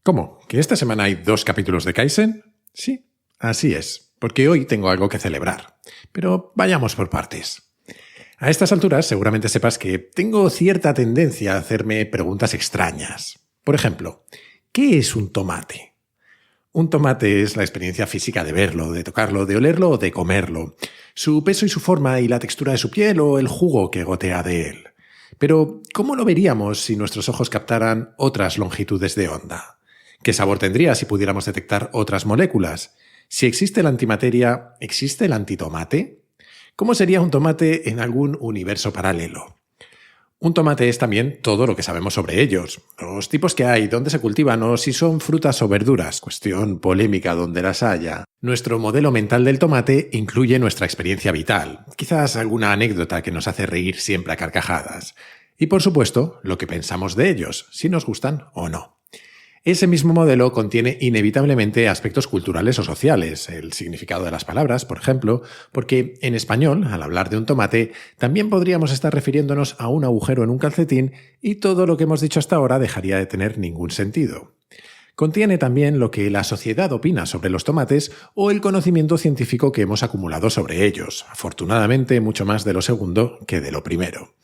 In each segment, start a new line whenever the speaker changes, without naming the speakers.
¿Cómo? ¿Que esta semana hay 2 capítulos de Kaizen? Sí, así es, porque hoy tengo algo que celebrar. Pero vayamos por partes. A estas alturas seguramente sepas que tengo cierta tendencia a hacerme preguntas extrañas. Por ejemplo, ¿qué es un tomate? Un tomate es la experiencia física de verlo, de tocarlo, de olerlo o de comerlo, su peso y su forma y la textura de su piel o el jugo que gotea de él. Pero, ¿cómo lo veríamos si nuestros ojos captaran otras longitudes de onda? ¿Qué sabor tendría si pudiéramos detectar otras moléculas? Si existe la antimateria, ¿existe el antitomate? ¿Cómo sería un tomate en algún universo paralelo? Un tomate es también todo lo que sabemos sobre ellos, los tipos que hay, dónde se cultivan o si son frutas o verduras, cuestión polémica donde las haya. Nuestro modelo mental del tomate incluye nuestra experiencia vital, quizás alguna anécdota que nos hace reír siempre a carcajadas. Y por supuesto, lo que pensamos de ellos, si nos gustan o no. Ese mismo modelo contiene inevitablemente aspectos culturales o sociales, el significado de las palabras, por ejemplo, porque en español, al hablar de un tomate, también podríamos estar refiriéndonos a un agujero en un calcetín y todo lo que hemos dicho hasta ahora dejaría de tener ningún sentido. Contiene también lo que la sociedad opina sobre los tomates o el conocimiento científico que hemos acumulado sobre ellos, afortunadamente mucho más de lo segundo que de lo primero.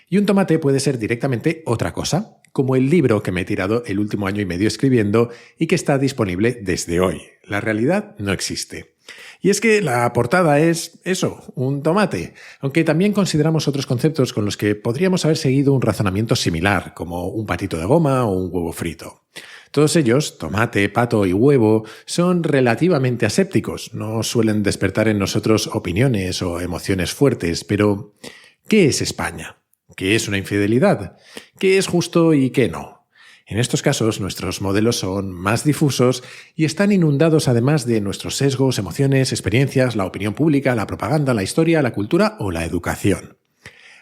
Y un tomate puede ser directamente otra cosa, como el libro que me he tirado el último año y medio escribiendo y que está disponible desde hoy. La realidad no existe. Y es que la portada es eso, un tomate, aunque también consideramos otros conceptos con los que podríamos haber seguido un razonamiento similar, como un patito de goma o un huevo frito. Todos ellos, tomate, pato y huevo, son relativamente asépticos, no suelen despertar en nosotros opiniones o emociones fuertes, pero ¿qué es España? ¿Qué es una infidelidad? ¿Qué es justo y qué no? En estos casos, nuestros modelos son más difusos y están inundados además de nuestros sesgos, emociones, experiencias, la opinión pública, la propaganda, la historia, la cultura o la educación.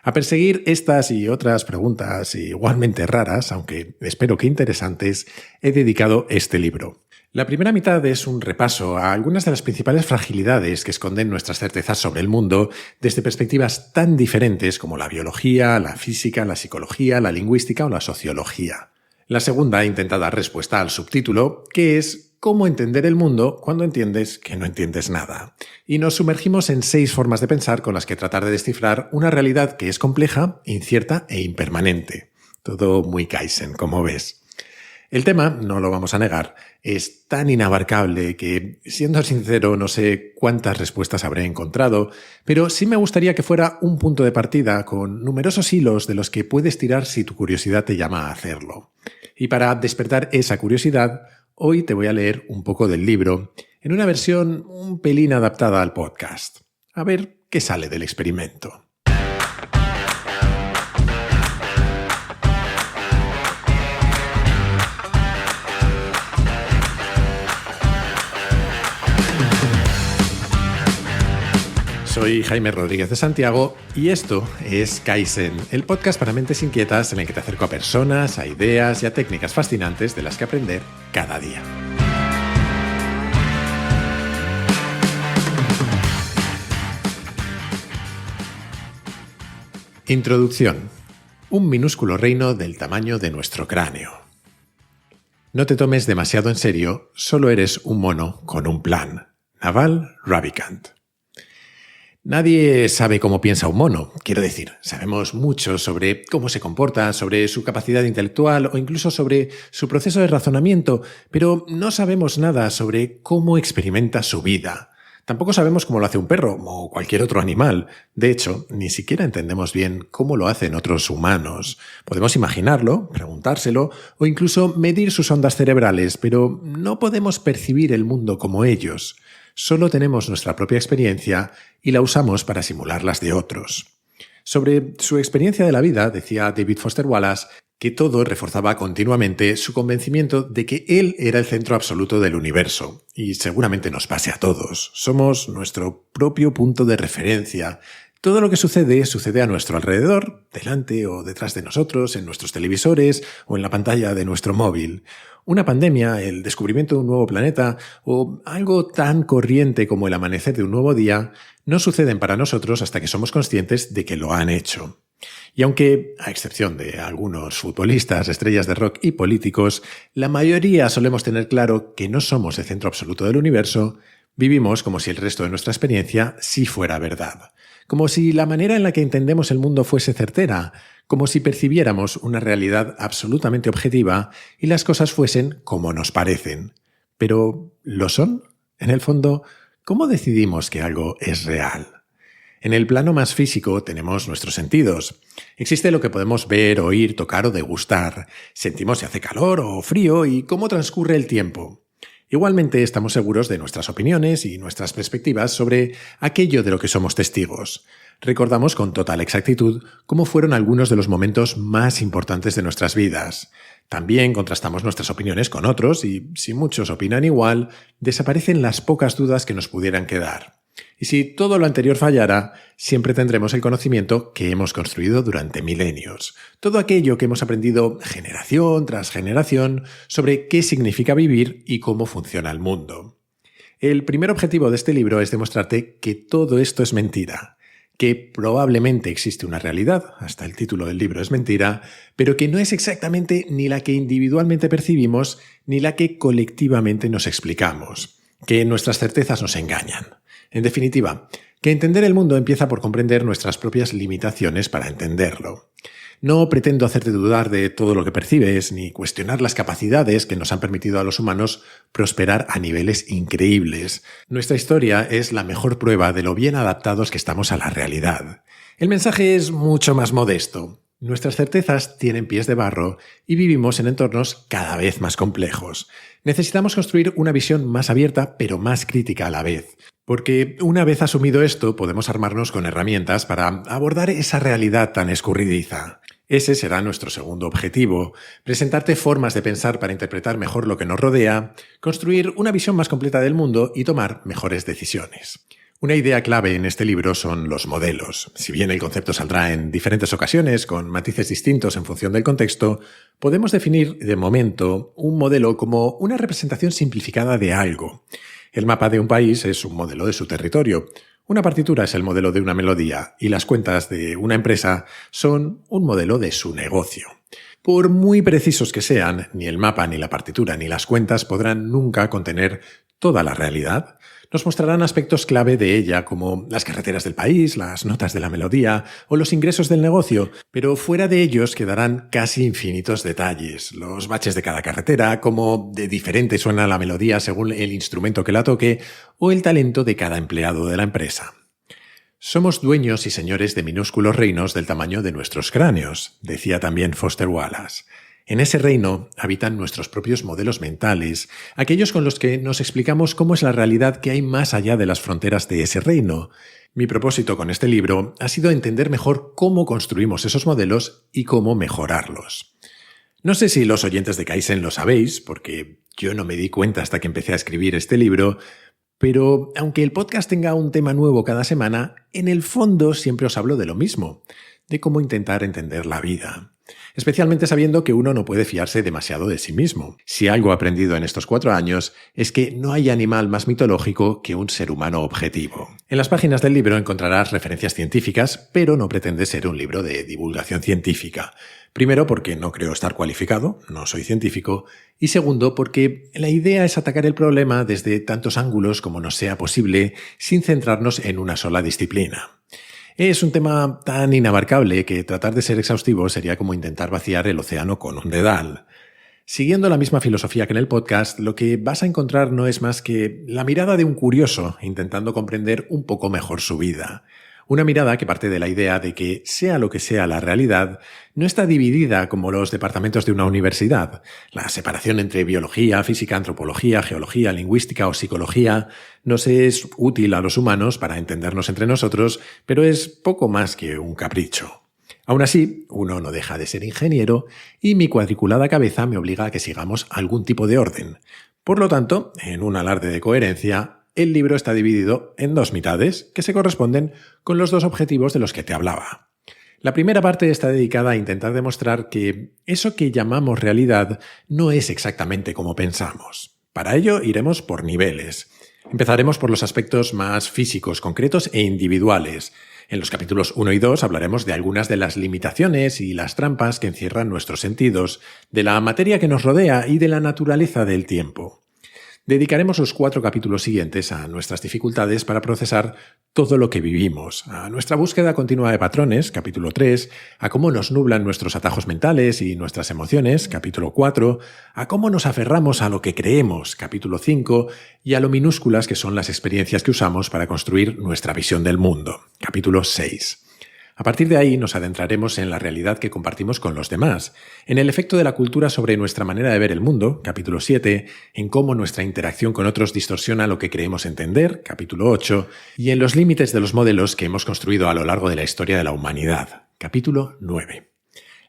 A perseguir estas y otras preguntas igualmente raras, aunque espero que interesantes, he dedicado este libro. La primera mitad es un repaso a algunas de las principales fragilidades que esconden nuestras certezas sobre el mundo desde perspectivas tan diferentes como la biología, la física, la psicología, la lingüística o la sociología. La segunda intenta dar respuesta al subtítulo, que es ¿cómo entender el mundo cuando entiendes que no entiendes nada? Y nos sumergimos en 6 formas de pensar con las que tratar de descifrar una realidad que es compleja, incierta e impermanente. Todo muy Kaizen, como ves. El tema, no lo vamos a negar, es tan inabarcable que, siendo sincero, no sé cuántas respuestas habré encontrado, pero sí me gustaría que fuera un punto de partida con numerosos hilos de los que puedes tirar si tu curiosidad te llama a hacerlo. Y para despertar esa curiosidad, hoy te voy a leer un poco del libro, en una versión un pelín adaptada al podcast. A ver qué sale del experimento. Soy Jaime Rodríguez de Santiago y esto es Kaizen, el podcast para mentes inquietas en el que te acerco a personas, a ideas y a técnicas fascinantes de las que aprender cada día. Introducción. Un minúsculo reino del tamaño de nuestro cráneo. No te tomes demasiado en serio, solo eres un mono con un plan. Naval Ravikant. Nadie sabe cómo piensa un mono, quiero decir, sabemos mucho sobre cómo se comporta, sobre su capacidad intelectual o incluso sobre su proceso de razonamiento, pero no sabemos nada sobre cómo experimenta su vida. Tampoco sabemos cómo lo hace un perro o cualquier otro animal. De hecho, ni siquiera entendemos bien cómo lo hacen otros humanos. Podemos imaginarlo, preguntárselo o incluso medir sus ondas cerebrales, pero no podemos percibir el mundo como ellos. Solo tenemos nuestra propia experiencia y la usamos para simular las de otros. Sobre su experiencia de la vida, decía David Foster Wallace, que todo reforzaba continuamente su convencimiento de que él era el centro absoluto del universo. Y seguramente nos pase a todos. Somos nuestro propio punto de referencia. Todo lo que sucede a nuestro alrededor, delante o detrás de nosotros, en nuestros televisores o en la pantalla de nuestro móvil. Una pandemia, el descubrimiento de un nuevo planeta o algo tan corriente como el amanecer de un nuevo día no suceden para nosotros hasta que somos conscientes de que lo han hecho. Y aunque, a excepción de algunos futbolistas, estrellas de rock y políticos, la mayoría solemos tener claro que no somos el centro absoluto del universo, vivimos como si el resto de nuestra experiencia sí fuera verdad. Como si la manera en la que entendemos el mundo fuese certera, como si percibiéramos una realidad absolutamente objetiva y las cosas fuesen como nos parecen. ¿Pero lo son? En el fondo, ¿cómo decidimos que algo es real? En el plano más físico tenemos nuestros sentidos. Existe lo que podemos ver, oír, tocar o degustar. Sentimos si hace calor o frío y cómo transcurre el tiempo. Igualmente estamos seguros de nuestras opiniones y nuestras perspectivas sobre aquello de lo que somos testigos. Recordamos con total exactitud cómo fueron algunos de los momentos más importantes de nuestras vidas. También contrastamos nuestras opiniones con otros y, si muchos opinan igual, desaparecen las pocas dudas que nos pudieran quedar. Y si todo lo anterior fallara, siempre tendremos el conocimiento que hemos construido durante milenios. Todo aquello que hemos aprendido generación tras generación sobre qué significa vivir y cómo funciona el mundo. El primer objetivo de este libro es demostrarte que todo esto es mentira, que probablemente existe una realidad, hasta el título del libro es mentira, pero que no es exactamente ni la que individualmente percibimos ni la que colectivamente nos explicamos, que nuestras certezas nos engañan. En definitiva, que entender el mundo empieza por comprender nuestras propias limitaciones para entenderlo. No pretendo hacerte dudar de todo lo que percibes, ni cuestionar las capacidades que nos han permitido a los humanos prosperar a niveles increíbles. Nuestra historia es la mejor prueba de lo bien adaptados que estamos a la realidad. El mensaje es mucho más modesto. Nuestras certezas tienen pies de barro y vivimos en entornos cada vez más complejos. Necesitamos construir una visión más abierta, pero más crítica a la vez. Porque una vez asumido esto, podemos armarnos con herramientas para abordar esa realidad tan escurridiza. Ese será nuestro segundo objetivo, presentarte formas de pensar para interpretar mejor lo que nos rodea, construir una visión más completa del mundo y tomar mejores decisiones. Una idea clave en este libro son los modelos. Si bien el concepto saldrá en diferentes ocasiones, con matices distintos en función del contexto, podemos definir, de momento, un modelo como una representación simplificada de algo. El mapa de un país es un modelo de su territorio, una partitura es el modelo de una melodía y las cuentas de una empresa son un modelo de su negocio. Por muy precisos que sean, ni el mapa, ni la partitura, ni las cuentas podrán nunca contener toda la realidad. Nos mostrarán aspectos clave de ella, como las carreteras del país, las notas de la melodía o los ingresos del negocio, pero fuera de ellos quedarán casi infinitos detalles. Los baches de cada carretera, cómo de diferente suena la melodía según el instrumento que la toque, o el talento de cada empleado de la empresa. Somos dueños y señores de minúsculos reinos del tamaño de nuestros cráneos, decía también Foster Wallace. En ese reino habitan nuestros propios modelos mentales, aquellos con los que nos explicamos cómo es la realidad que hay más allá de las fronteras de ese reino. Mi propósito con este libro ha sido entender mejor cómo construimos esos modelos y cómo mejorarlos. No sé si los oyentes de Kaizen lo sabéis, porque yo no me di cuenta hasta que empecé a escribir este libro, pero aunque el podcast tenga un tema nuevo cada semana, en el fondo siempre os hablo de lo mismo, de cómo intentar entender la vida. Especialmente sabiendo que uno no puede fiarse demasiado de sí mismo. Si algo he aprendido en estos 4 años es que no hay animal más mitológico que un ser humano objetivo. En las páginas del libro encontrarás referencias científicas, pero no pretende ser un libro de divulgación científica. Primero, porque no creo estar cualificado, no soy científico, y segundo, porque la idea es atacar el problema desde tantos ángulos como nos sea posible, sin centrarnos en una sola disciplina. Es un tema tan inabarcable que tratar de ser exhaustivo sería como intentar vaciar el océano con un dedal. Siguiendo la misma filosofía que en el podcast, lo que vas a encontrar no es más que la mirada de un curioso intentando comprender un poco mejor su vida. Una mirada que parte de la idea de que, sea lo que sea la realidad, no está dividida como los departamentos de una universidad. La separación entre biología, física, antropología, geología, lingüística o psicología nos es útil a los humanos para entendernos entre nosotros, pero es poco más que un capricho. Aún así, uno no deja de ser ingeniero y mi cuadriculada cabeza me obliga a que sigamos algún tipo de orden. Por lo tanto, en un alarde de coherencia, el libro está dividido en 2 mitades que se corresponden con los 2 objetivos de los que te hablaba. La primera parte está dedicada a intentar demostrar que eso que llamamos realidad no es exactamente como pensamos. Para ello iremos por niveles. Empezaremos por los aspectos más físicos, concretos e individuales. En los capítulos 1 y 2 hablaremos de algunas de las limitaciones y las trampas que encierran nuestros sentidos, de la materia que nos rodea y de la naturaleza del tiempo. Dedicaremos los 4 capítulos siguientes a nuestras dificultades para procesar todo lo que vivimos, a nuestra búsqueda continua de patrones, capítulo 3, a cómo nos nublan nuestros atajos mentales y nuestras emociones, capítulo 4, a cómo nos aferramos a lo que creemos, capítulo 5, y a lo minúsculas que son las experiencias que usamos para construir nuestra visión del mundo, capítulo 6. A partir de ahí nos adentraremos en la realidad que compartimos con los demás, en el efecto de la cultura sobre nuestra manera de ver el mundo, capítulo 7, en cómo nuestra interacción con otros distorsiona lo que creemos entender, capítulo 8, y en los límites de los modelos que hemos construido a lo largo de la historia de la humanidad, capítulo 9.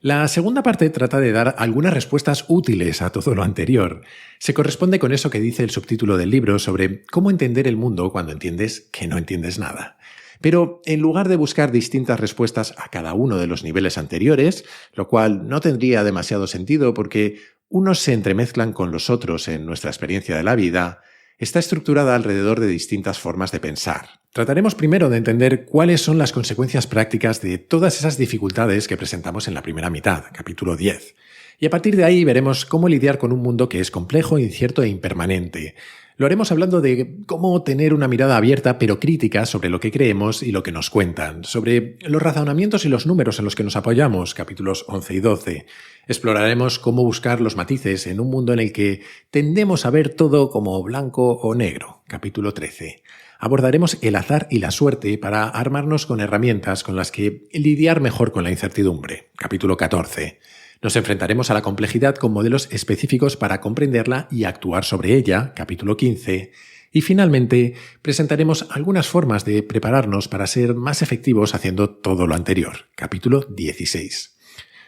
La segunda parte trata de dar algunas respuestas útiles a todo lo anterior. Se corresponde con eso que dice el subtítulo del libro sobre cómo entender el mundo cuando entiendes que no entiendes nada. Pero en lugar de buscar distintas respuestas a cada uno de los niveles anteriores, lo cual no tendría demasiado sentido porque unos se entremezclan con los otros en nuestra experiencia de la vida, está estructurada alrededor de distintas formas de pensar. Trataremos primero de entender cuáles son las consecuencias prácticas de todas esas dificultades que presentamos en la primera mitad, capítulo 10. Y a partir de ahí veremos cómo lidiar con un mundo que es complejo, incierto e impermanente. Lo haremos hablando de cómo tener una mirada abierta pero crítica sobre lo que creemos y lo que nos cuentan, sobre los razonamientos y los números en los que nos apoyamos, capítulos 11 y 12. Exploraremos cómo buscar los matices en un mundo en el que tendemos a ver todo como blanco o negro, capítulo 13. Abordaremos el azar y la suerte para armarnos con herramientas con las que lidiar mejor con la incertidumbre, capítulo 14. Nos enfrentaremos a la complejidad con modelos específicos para comprenderla y actuar sobre ella, capítulo 15, y finalmente presentaremos algunas formas de prepararnos para ser más efectivos haciendo todo lo anterior, capítulo 16.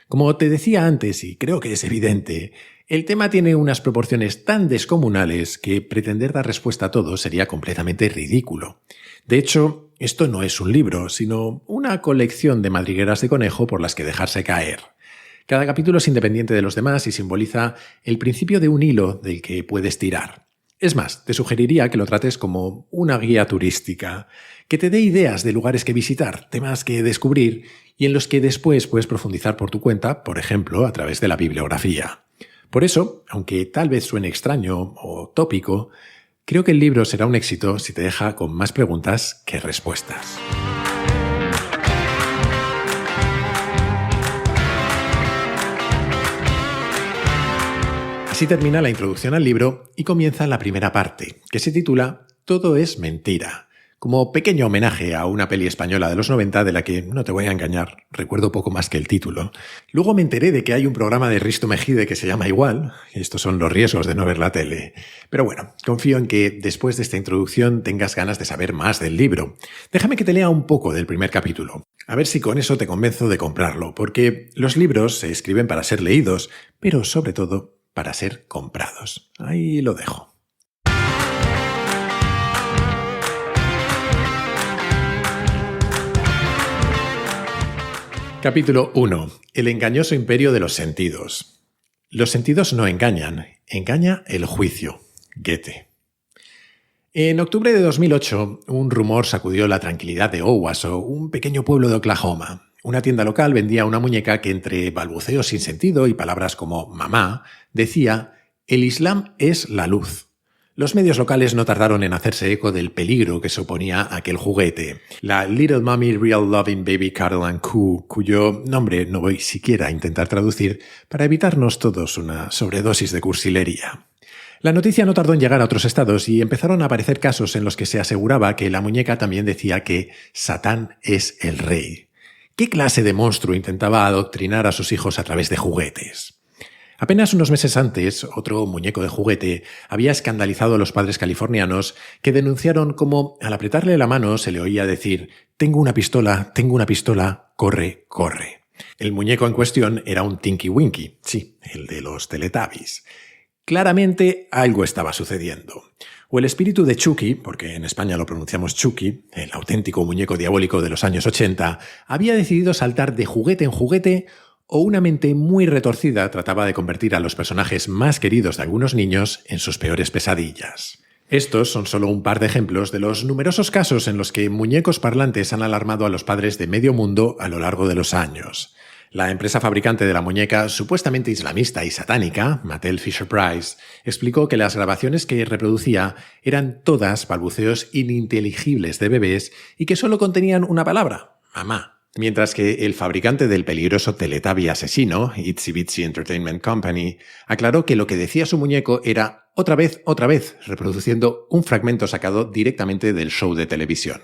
Como te decía antes, y creo que es evidente, el tema tiene unas proporciones tan descomunales que pretender dar respuesta a todo sería completamente ridículo. De hecho, esto no es un libro, sino una colección de madrigueras de conejo por las que dejarse caer. Cada capítulo es independiente de los demás y simboliza el principio de un hilo del que puedes tirar. Es más, te sugeriría que lo trates como una guía turística, que te dé ideas de lugares que visitar, temas que descubrir y en los que después puedes profundizar por tu cuenta, por ejemplo, a través de la bibliografía. Por eso, aunque tal vez suene extraño o tópico, creo que el libro será un éxito si te deja con más preguntas que respuestas. Así termina la introducción al libro y comienza la primera parte, que se titula Todo es mentira, como pequeño homenaje a una peli española de los 90 de la que, no te voy a engañar, recuerdo poco más que el título. Luego me enteré de que hay un programa de Risto Mejide que se llama igual, y estos son los riesgos de no ver la tele. Pero bueno, confío en que después de esta introducción tengas ganas de saber más del libro. Déjame que te lea un poco del primer capítulo. A ver si con eso te convenzo de comprarlo, porque los libros se escriben para ser leídos, pero sobre todo para ser comprados. Ahí lo dejo. Capítulo 1. El engañoso imperio de los sentidos. Los sentidos no engañan, engaña el juicio. Goethe. En octubre de 2008, un rumor sacudió la tranquilidad de Owasso, un pequeño pueblo de Oklahoma. Una tienda local vendía una muñeca que entre balbuceos sin sentido y palabras como mamá, decía «El Islam es la luz». Los medios locales no tardaron en hacerse eco del peligro que suponía aquel juguete, la Little Mommy Real Loving Baby Cuddle and Coo, cuyo nombre no voy siquiera a intentar traducir para evitarnos todos una sobredosis de cursilería. La noticia no tardó en llegar a otros estados y empezaron a aparecer casos en los que se aseguraba que la muñeca también decía que Satán es el rey. ¿Qué clase de monstruo intentaba adoctrinar a sus hijos a través de juguetes? Apenas unos meses antes, otro muñeco de juguete había escandalizado a los padres californianos que denunciaron cómo al apretarle la mano se le oía decir tengo una pistola, corre, corre». El muñeco en cuestión era un Tinky Winky, sí, el de los Teletubbies. Claramente algo estaba sucediendo. O el espíritu de Chucky, porque en España lo pronunciamos Chucky, el auténtico muñeco diabólico de los años 80, había decidido saltar de juguete en juguete, o una mente muy retorcida trataba de convertir a los personajes más queridos de algunos niños en sus peores pesadillas. Estos son solo un par de ejemplos de los numerosos casos en los que muñecos parlantes han alarmado a los padres de medio mundo a lo largo de los años. La empresa fabricante de la muñeca supuestamente islamista y satánica, Mattel Fisher-Price, explicó que las grabaciones que reproducía eran todas balbuceos ininteligibles de bebés y que solo contenían una palabra, mamá. Mientras que el fabricante del peligroso Teletubby asesino, Itsy Bitsy Entertainment Company, aclaró que lo que decía su muñeco era otra vez, reproduciendo un fragmento sacado directamente del show de televisión.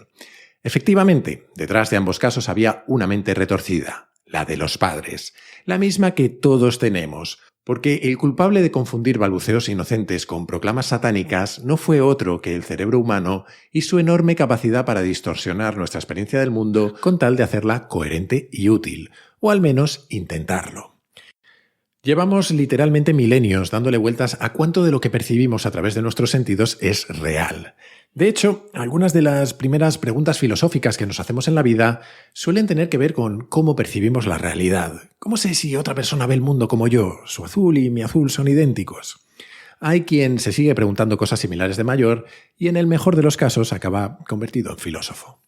Efectivamente, detrás de ambos casos había una mente retorcida. La de los padres, la misma que todos tenemos, porque el culpable de confundir balbuceos inocentes con proclamas satánicas no fue otro que el cerebro humano y su enorme capacidad para distorsionar nuestra experiencia del mundo con tal de hacerla coherente y útil, o al menos intentarlo. Llevamos literalmente milenios dándole vueltas a cuánto de lo que percibimos a través de nuestros sentidos es real. De hecho, algunas de las primeras preguntas filosóficas que nos hacemos en la vida suelen tener que ver con cómo percibimos la realidad. ¿Cómo sé si otra persona ve el mundo como yo? ¿Su azul y mi azul son idénticos? Hay quien se sigue preguntando cosas similares de mayor y en el mejor de los casos acaba convertido en filósofo.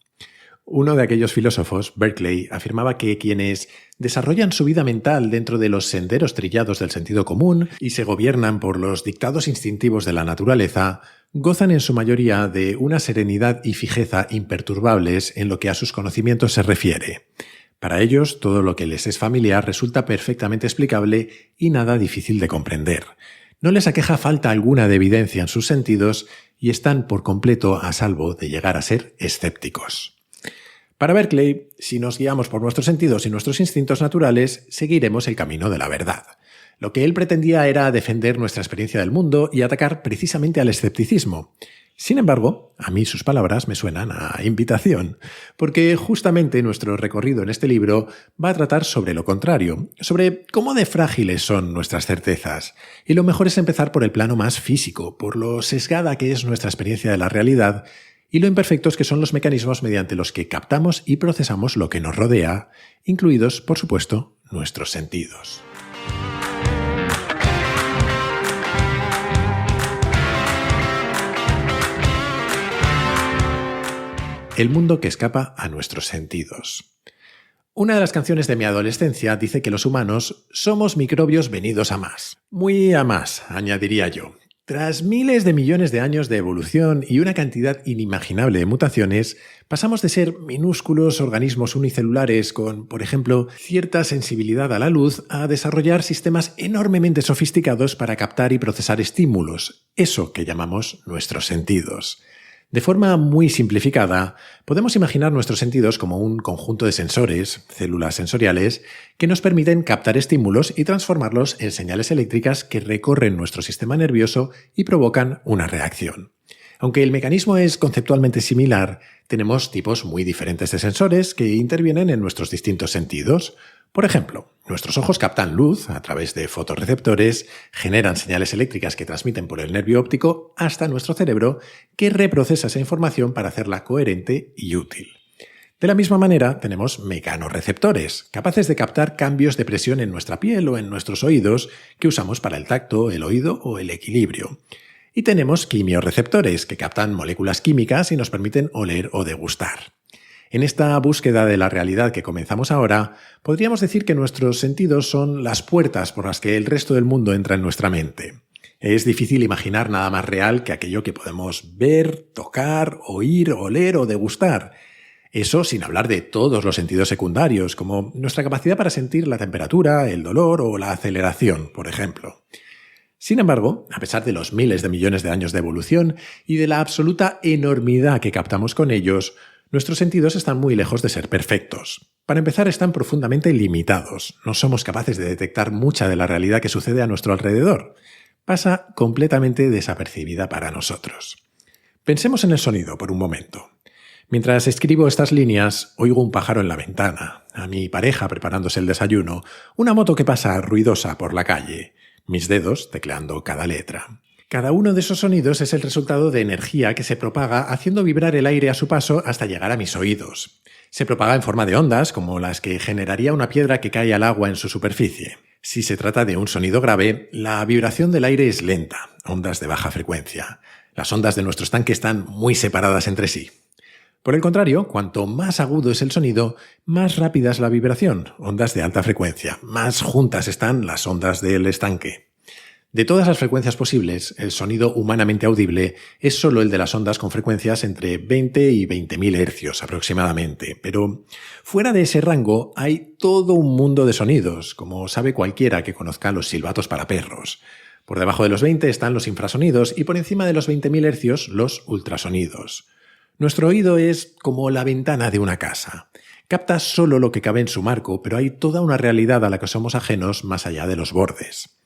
Uno de aquellos filósofos, Berkeley, afirmaba que quienes desarrollan su vida mental dentro de los senderos trillados del sentido común y se gobiernan por los dictados instintivos de la naturaleza, gozan en su mayoría de una serenidad y fijeza imperturbables en lo que a sus conocimientos se refiere. Para ellos, todo lo que les es familiar resulta perfectamente explicable y nada difícil de comprender. No les aqueja falta alguna de evidencia en sus sentidos y están por completo a salvo de llegar a ser escépticos. Para Berkeley, si nos guiamos por nuestros sentidos y nuestros instintos naturales, seguiremos el camino de la verdad. Lo que él pretendía era defender nuestra experiencia del mundo y atacar precisamente al escepticismo. Sin embargo, a mí sus palabras me suenan a invitación, porque justamente nuestro recorrido en este libro va a tratar sobre lo contrario, sobre cómo de frágiles son nuestras certezas. Y lo mejor es empezar por el plano más físico, por lo sesgada que es nuestra experiencia de la realidad, y lo imperfectos que son los mecanismos mediante los que captamos y procesamos lo que nos rodea, incluidos, por supuesto, nuestros sentidos. El mundo que escapa a nuestros sentidos. Una de las canciones de mi adolescencia dice que los humanos somos microbios venidos a más. Muy a más, añadiría yo. Tras miles de millones de años de evolución y una cantidad inimaginable de mutaciones, pasamos de ser minúsculos organismos unicelulares con, por ejemplo, cierta sensibilidad a la luz, a desarrollar sistemas enormemente sofisticados para captar y procesar estímulos, eso que llamamos nuestros sentidos. De forma muy simplificada, podemos imaginar nuestros sentidos como un conjunto de sensores, células sensoriales, que nos permiten captar estímulos y transformarlos en señales eléctricas que recorren nuestro sistema nervioso y provocan una reacción. Aunque el mecanismo es conceptualmente similar, tenemos tipos muy diferentes de sensores que intervienen en nuestros distintos sentidos. Por ejemplo, nuestros ojos captan luz a través de fotorreceptores, generan señales eléctricas que transmiten por el nervio óptico hasta nuestro cerebro, que reprocesa esa información para hacerla coherente y útil. De la misma manera, tenemos mecanorreceptores, capaces de captar cambios de presión en nuestra piel o en nuestros oídos que usamos para el tacto, el oído o el equilibrio. Y tenemos quimiorreceptores, que captan moléculas químicas y nos permiten oler o degustar. En esta búsqueda de la realidad que comenzamos ahora, podríamos decir que nuestros sentidos son las puertas por las que el resto del mundo entra en nuestra mente. Es difícil imaginar nada más real que aquello que podemos ver, tocar, oír, oler o degustar. Eso sin hablar de todos los sentidos secundarios, como nuestra capacidad para sentir la temperatura, el dolor o la aceleración, por ejemplo. Sin embargo, a pesar de los miles de millones de años de evolución y de la absoluta enormidad que captamos con ellos, nuestros sentidos están muy lejos de ser perfectos. Para empezar, están profundamente limitados. No somos capaces de detectar mucha de la realidad que sucede a nuestro alrededor. Pasa completamente desapercibida para nosotros. Pensemos en el sonido por un momento. Mientras escribo estas líneas, oigo un pájaro en la ventana, a mi pareja preparándose el desayuno, una moto que pasa ruidosa por la calle, mis dedos tecleando cada letra. Cada uno de esos sonidos es el resultado de energía que se propaga haciendo vibrar el aire a su paso hasta llegar a mis oídos. Se propaga en forma de ondas, como las que generaría una piedra que cae al agua en su superficie. Si se trata de un sonido grave, la vibración del aire es lenta, ondas de baja frecuencia. Las ondas de nuestro estanque están muy separadas entre sí. Por el contrario, cuanto más agudo es el sonido, más rápida es la vibración, ondas de alta frecuencia, más juntas están las ondas del estanque. De todas las frecuencias posibles, el sonido humanamente audible es solo el de las ondas con frecuencias entre 20 y 20.000 hercios aproximadamente, pero fuera de ese rango hay todo un mundo de sonidos, como sabe cualquiera que conozca los silbatos para perros. Por debajo de los 20 están los infrasonidos y por encima de los 20.000 hercios los ultrasonidos. Nuestro oído es como la ventana de una casa. Capta solo lo que cabe en su marco, pero hay toda una realidad a la que somos ajenos más allá de los bordes.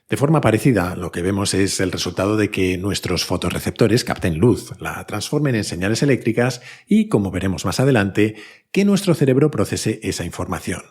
De forma parecida, lo que vemos es el resultado de que nuestros fotorreceptores capten luz, la transformen en señales eléctricas y, como veremos más adelante, que nuestro cerebro procese esa información.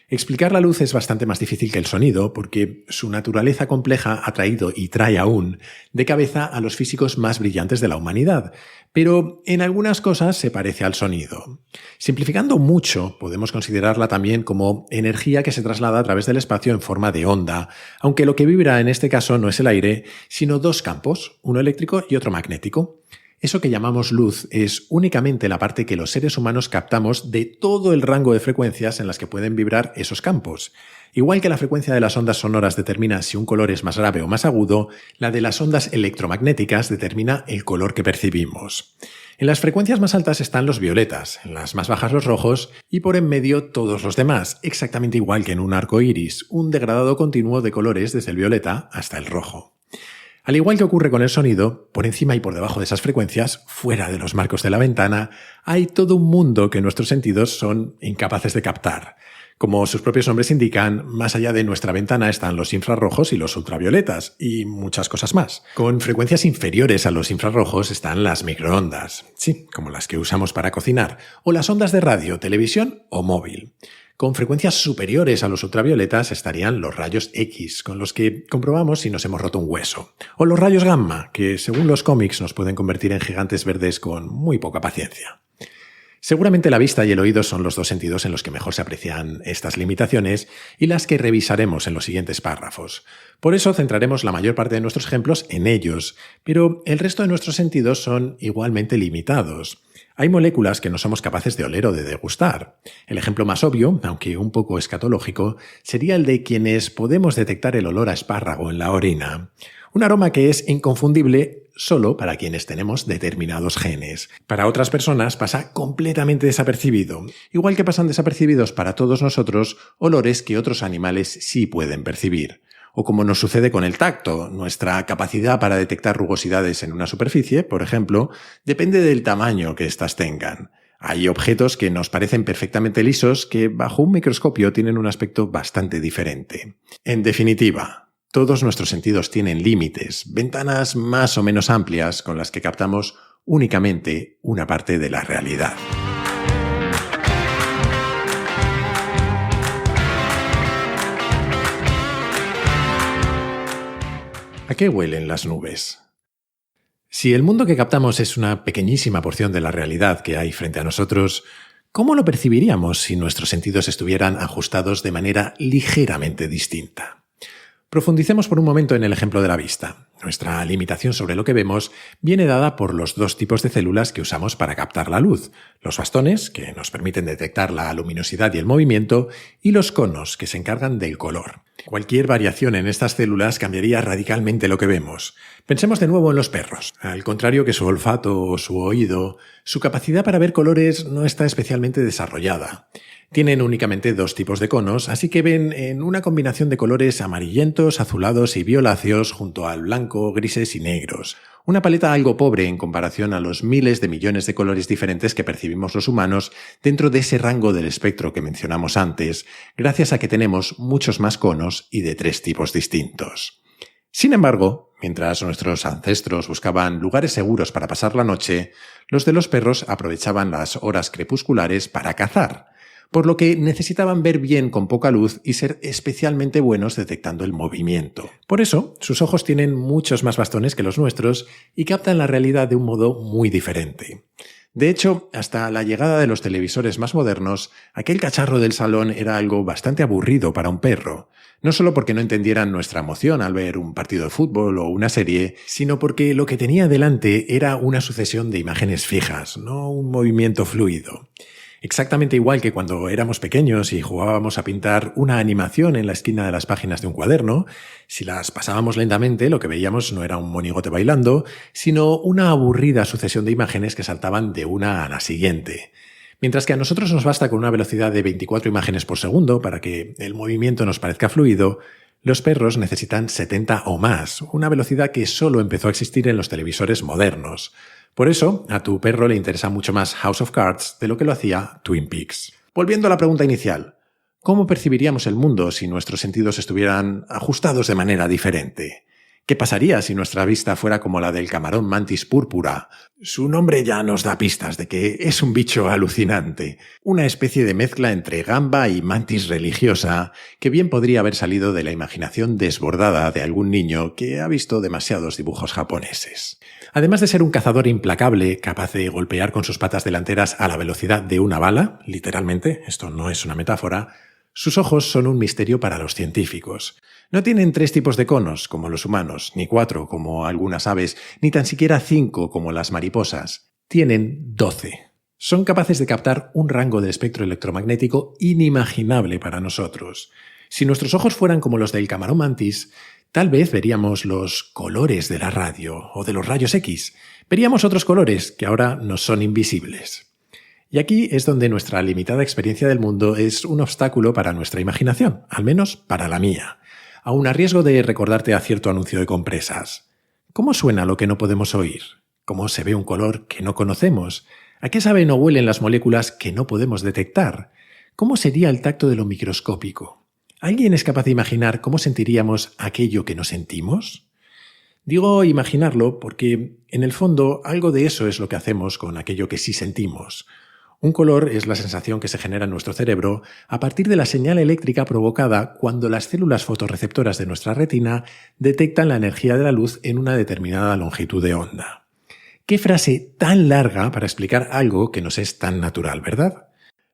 Explicar la luz es bastante más difícil que el sonido porque su naturaleza compleja ha traído y trae aún de cabeza a los físicos más brillantes de la humanidad, pero en algunas cosas se parece al sonido. Simplificando mucho, podemos considerarla también como energía que se traslada a través del espacio en forma de onda, aunque lo que vibra en este caso no es el aire, sino dos campos, uno eléctrico y otro magnético. Eso que llamamos luz es únicamente la parte que los seres humanos captamos de todo el rango de frecuencias en las que pueden vibrar esos campos. Igual que la frecuencia de las ondas sonoras determina si un color es más grave o más agudo, la de las ondas electromagnéticas determina el color que percibimos. En las frecuencias más altas están los violetas, en las más bajas los rojos y por en medio todos los demás, exactamente igual que en un arco iris, un degradado continuo de colores desde el violeta hasta el rojo. Al igual que ocurre con el sonido, por encima y por debajo de esas frecuencias, fuera de los marcos de la ventana, hay todo un mundo que nuestros sentidos son incapaces de captar. Como sus propios nombres indican, más allá de nuestra ventana están los infrarrojos y los ultravioletas, y muchas cosas más. Con frecuencias inferiores a los infrarrojos están las microondas, sí, como las que usamos para cocinar, o las ondas de radio, televisión o móvil. Con frecuencias superiores a los ultravioletas estarían los rayos X, con los que comprobamos si nos hemos roto un hueso, o los rayos gamma, que según los cómics nos pueden convertir en gigantes verdes con muy poca paciencia. Seguramente la vista y el oído son los dos sentidos en los que mejor se aprecian estas limitaciones y las que revisaremos en los siguientes párrafos. Por eso centraremos la mayor parte de nuestros ejemplos en ellos, pero el resto de nuestros sentidos son igualmente limitados. Hay moléculas que no somos capaces de oler o de degustar. El ejemplo más obvio, aunque un poco escatológico, sería el de quienes podemos detectar el olor a espárrago en la orina. Un aroma que es inconfundible solo para quienes tenemos determinados genes. Para otras personas pasa completamente desapercibido, igual que pasan desapercibidos para todos nosotros olores que otros animales sí pueden percibir. O como nos sucede con el tacto, nuestra capacidad para detectar rugosidades en una superficie, por ejemplo, depende del tamaño que éstas tengan. Hay objetos que nos parecen perfectamente lisos que bajo un microscopio tienen un aspecto bastante diferente. En definitiva, todos nuestros sentidos tienen límites, ventanas más o menos amplias con las que captamos únicamente una parte de la realidad. ¿A qué huelen las nubes? Si el mundo que captamos es una pequeñísima porción de la realidad que hay frente a nosotros, ¿cómo lo percibiríamos si nuestros sentidos estuvieran ajustados de manera ligeramente distinta? Profundicemos por un momento en el ejemplo de la vista. Nuestra limitación sobre lo que vemos viene dada por los dos tipos de células que usamos para captar la luz: los bastones, que nos permiten detectar la luminosidad y el movimiento, y los conos, que se encargan del color. Cualquier variación en estas células cambiaría radicalmente lo que vemos. Pensemos de nuevo en los perros. Al contrario que su olfato o su oído, su capacidad para ver colores no está especialmente desarrollada. Tienen únicamente dos tipos de conos, así que ven en una combinación de colores amarillentos, azulados y violáceos junto al blanco, grises y negros. Una paleta algo pobre en comparación a los miles de millones de colores diferentes que percibimos los humanos dentro de ese rango del espectro que mencionamos antes, gracias a que tenemos muchos más conos y de tres tipos distintos. Sin embargo, mientras nuestros ancestros buscaban lugares seguros para pasar la noche, los de los perros aprovechaban las horas crepusculares para cazar, por lo que necesitaban ver bien con poca luz y ser especialmente buenos detectando el movimiento. Por eso, sus ojos tienen muchos más bastones que los nuestros y captan la realidad de un modo muy diferente. De hecho, hasta la llegada de los televisores más modernos, aquel cacharro del salón era algo bastante aburrido para un perro. No solo porque no entendieran nuestra emoción al ver un partido de fútbol o una serie, sino porque lo que tenía delante era una sucesión de imágenes fijas, no un movimiento fluido. Exactamente igual que cuando éramos pequeños y jugábamos a pintar una animación en la esquina de las páginas de un cuaderno, si las pasábamos lentamente lo que veíamos no era un monigote bailando, sino una aburrida sucesión de imágenes que saltaban de una a la siguiente. Mientras que a nosotros nos basta con una velocidad de 24 imágenes por segundo para que el movimiento nos parezca fluido, los perros necesitan 70 o más, una velocidad que solo empezó a existir en los televisores modernos. Por eso, a tu perro le interesa mucho más House of Cards de lo que lo hacía Twin Peaks. Volviendo a la pregunta inicial, ¿cómo percibiríamos el mundo si nuestros sentidos estuvieran ajustados de manera diferente? ¿Qué pasaría si nuestra vista fuera como la del camarón mantis púrpura? Su nombre ya nos da pistas de que es un bicho alucinante, una especie de mezcla entre gamba y mantis religiosa, que bien podría haber salido de la imaginación desbordada de algún niño que ha visto demasiados dibujos japoneses. Además de ser un cazador implacable, capaz de golpear con sus patas delanteras a la velocidad de una bala, literalmente, esto no es una metáfora, sus ojos son un misterio para los científicos. No tienen 3 tipos de conos, como los humanos, ni 4, como algunas aves, ni tan siquiera 5, como las mariposas. Tienen 12. Son capaces de captar un rango de espectro electromagnético inimaginable para nosotros. Si nuestros ojos fueran como los del camarón mantis, tal vez veríamos los colores de la radio o de los rayos X. Veríamos otros colores que ahora nos son invisibles. Y aquí es donde nuestra limitada experiencia del mundo es un obstáculo para nuestra imaginación, al menos para la mía. Aun a riesgo de recordarte a cierto anuncio de compresas. ¿Cómo suena lo que no podemos oír? ¿Cómo se ve un color que no conocemos? ¿A qué saben o huelen las moléculas que no podemos detectar? ¿Cómo sería el tacto de lo microscópico? ¿Alguien es capaz de imaginar cómo sentiríamos aquello que no sentimos? Digo imaginarlo porque, en el fondo, algo de eso es lo que hacemos con aquello que sí sentimos. Un color es la sensación que se genera en nuestro cerebro a partir de la señal eléctrica provocada cuando las células fotorreceptoras de nuestra retina detectan la energía de la luz en una determinada longitud de onda. ¡Qué frase tan larga para explicar algo que nos es tan natural, ¿verdad?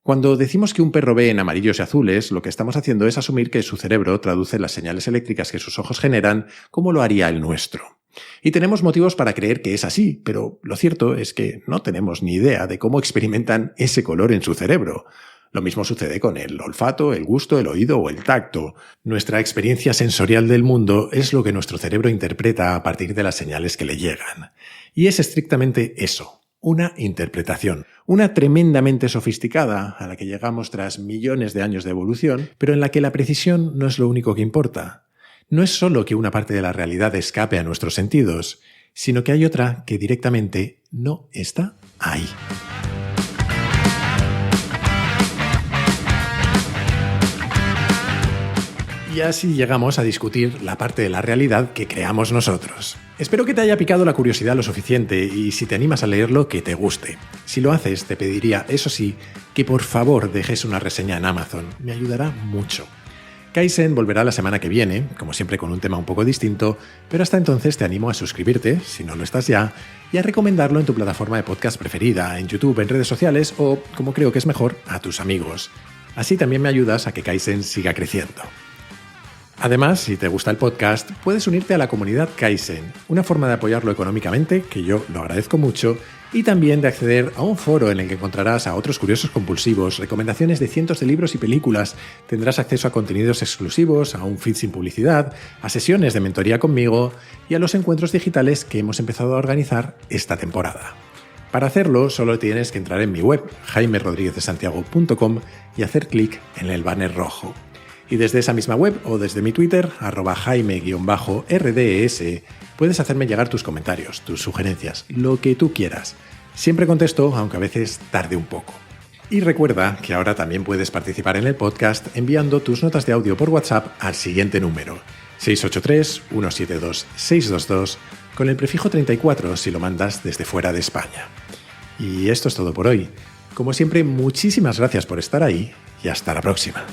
Cuando decimos que un perro ve en amarillos y azules, lo que estamos haciendo es asumir que su cerebro traduce las señales eléctricas que sus ojos generan como lo haría el nuestro. Y tenemos motivos para creer que es así, pero lo cierto es que no tenemos ni idea de cómo experimentan ese color en su cerebro. Lo mismo sucede con el olfato, el gusto, el oído o el tacto. Nuestra experiencia sensorial del mundo es lo que nuestro cerebro interpreta a partir de las señales que le llegan. Y es estrictamente eso, una interpretación. Una tremendamente sofisticada, a la que llegamos tras millones de años de evolución, pero en la que la precisión no es lo único que importa. No es solo que una parte de la realidad escape a nuestros sentidos, sino que hay otra que directamente no está ahí. Y así llegamos a discutir la parte de la realidad que creamos nosotros. Espero que te haya picado la curiosidad lo suficiente y si te animas a leerlo, que te guste. Si lo haces, te pediría, eso sí, que por favor dejes una reseña en Amazon. Me ayudará mucho. Kaizen volverá la semana que viene, como siempre con un tema un poco distinto, pero hasta entonces te animo a suscribirte, si no lo estás ya, y a recomendarlo en tu plataforma de podcast preferida, en YouTube, en redes sociales o, como creo que es mejor, a tus amigos. Así también me ayudas a que Kaizen siga creciendo. Además, si te gusta el podcast, puedes unirte a la comunidad Kaizen, una forma de apoyarlo económicamente, que yo lo agradezco mucho, y también de acceder a un foro en el que encontrarás a otros curiosos compulsivos, recomendaciones de cientos de libros y películas, tendrás acceso a contenidos exclusivos, a un feed sin publicidad, a sesiones de mentoría conmigo y a los encuentros digitales que hemos empezado a organizar esta temporada. Para hacerlo, solo tienes que entrar en mi web, jaimerodriguezdesantiago.com, y hacer clic en el banner rojo. Y desde esa misma web o desde mi Twitter, @jaime_rds, puedes hacerme llegar tus comentarios, tus sugerencias, lo que tú quieras. Siempre contesto, aunque a veces tarde un poco. Y recuerda que ahora también puedes participar en el podcast enviando tus notas de audio por WhatsApp al siguiente número, 683-172-622, con el prefijo 34 si lo mandas desde fuera de España. Y esto es todo por hoy. Como siempre, muchísimas gracias por estar ahí y hasta la próxima.